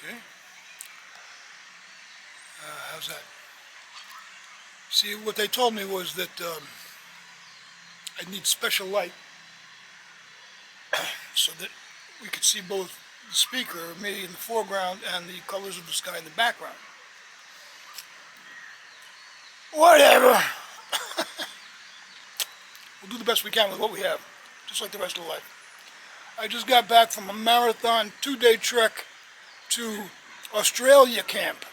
Okay. How's that? See, what they told me was that I need special light so that we could see both the speaker, me in the foreground, and the colors of the sky in the background. Whatever. We'll do the best we can with what we have, just like the rest of life. I just got back from a marathon 2-day trek to Australia Camp,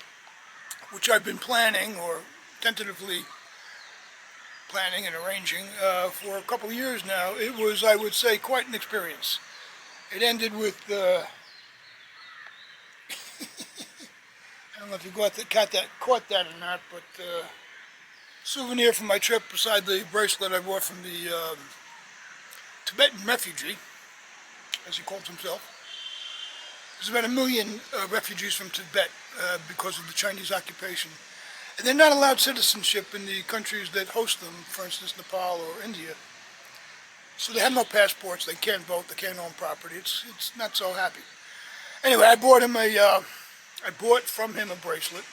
which I've been planning, or tentatively planning and arranging, for a couple of years now. It was, I would say, quite an experience. It ended with, I don't know if you caught that or not, but souvenir from my trip beside the bracelet I bought from the Tibetan refugee, as he calls himself. There's about 1 million refugees from Tibet because of the Chinese occupation. And they're not allowed citizenship in the countries that host them, for instance, Nepal or India. So they have no passports, they can't vote, they can't own property. It's not so happy. Anyway, I bought from him a bracelet.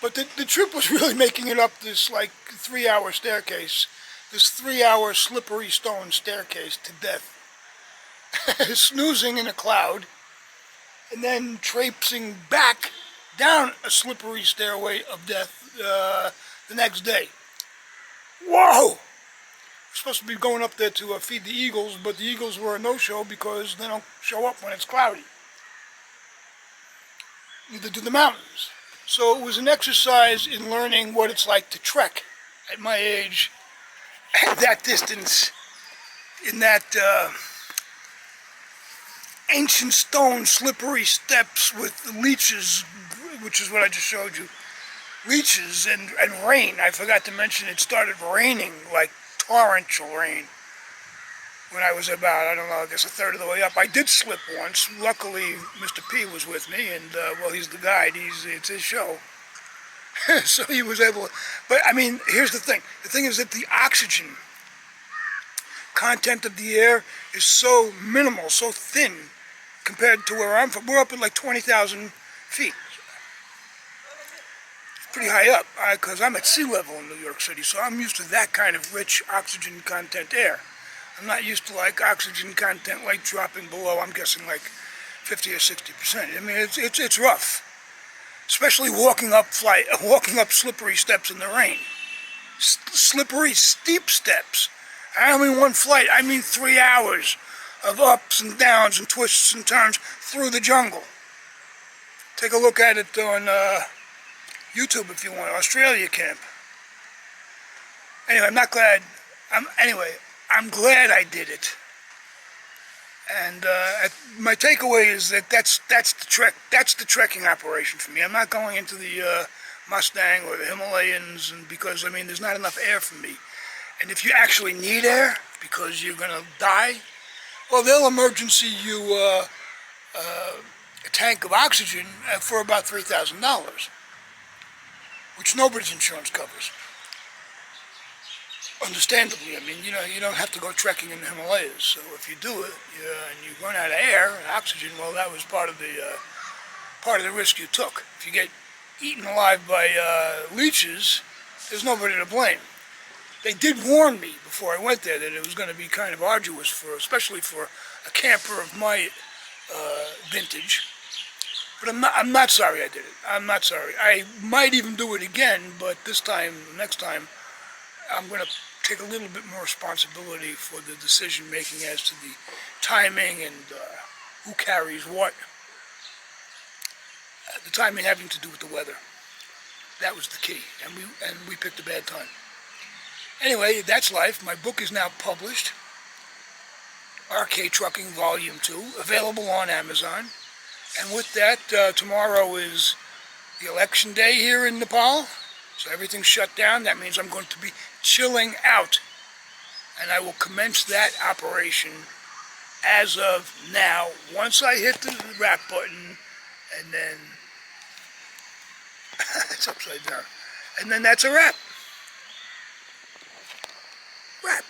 But the trip was really making it up this like 3-hour staircase, this 3-hour slippery stone staircase to death. Snoozing in a cloud, and then traipsing back down a slippery stairway of death the next day. Whoa! We're supposed to be going up there to feed the eagles, but the eagles were a no-show because they don't show up when it's cloudy. Neither do the mountains. So it was an exercise in learning what it's like to trek at my age, at that distance, in that ancient stone slippery steps with leeches, which is what I just showed you. Leeches and rain. I forgot to mention it started raining, like torrential rain, when I was about, I don't know, I guess a third of the way up. I did slip once. Luckily, Mr. P was with me, and, well, he's the guide. It's his show. So he was able to, but, I mean, here's the thing. The thing is that the oxygen content of the air is so minimal, so thin, compared to where I'm from. We're up at like 20,000 feet. It's pretty high up, because I'm at sea level in New York City, so I'm used to that kind of rich oxygen content air. I'm not used to like oxygen content like dropping below, I'm guessing like 50 or 60%. I mean, it's rough. Especially walking up slippery steps in the rain. Slippery, steep steps. I don't mean one flight, I mean 3 hours of ups and downs and twists and turns through the jungle. Take a look at it on YouTube if you want, Australia Camp. Anyway, I'm glad I did it. And my takeaway is that that's the trekking operation for me. I'm not going into the Mustang or the Himalayas, and because I mean there's not enough air for me. And if you actually need air because you're gonna die, well, they'll emergency you a tank of oxygen for about $3,000, which nobody's insurance covers. Understandably, I mean, you know, you don't have to go trekking in the Himalayas. So if you do it and you run out of air and oxygen, well, that was part of the risk you took. If you get eaten alive by leeches, there's nobody to blame. They did warn me before I went there that it was going to be kind of arduous, especially for a camper of my vintage. But I'm not sorry I did it. I'm not sorry. I might even do it again, but next time, I'm going to take a little bit more responsibility for the decision making as to the timing and who carries what. The timing having to do with the weather. That was the key, and we picked a bad time. Anyway, that's life. My book is now published. RK Trucking Volume 2, available on Amazon. And with that, tomorrow is the election day here in Nepal. So everything's shut down. That means I'm going to be chilling out. And I will commence that operation as of now. Once I hit the wrap button, and then it's upside down. And then that's a wrap. Wrap.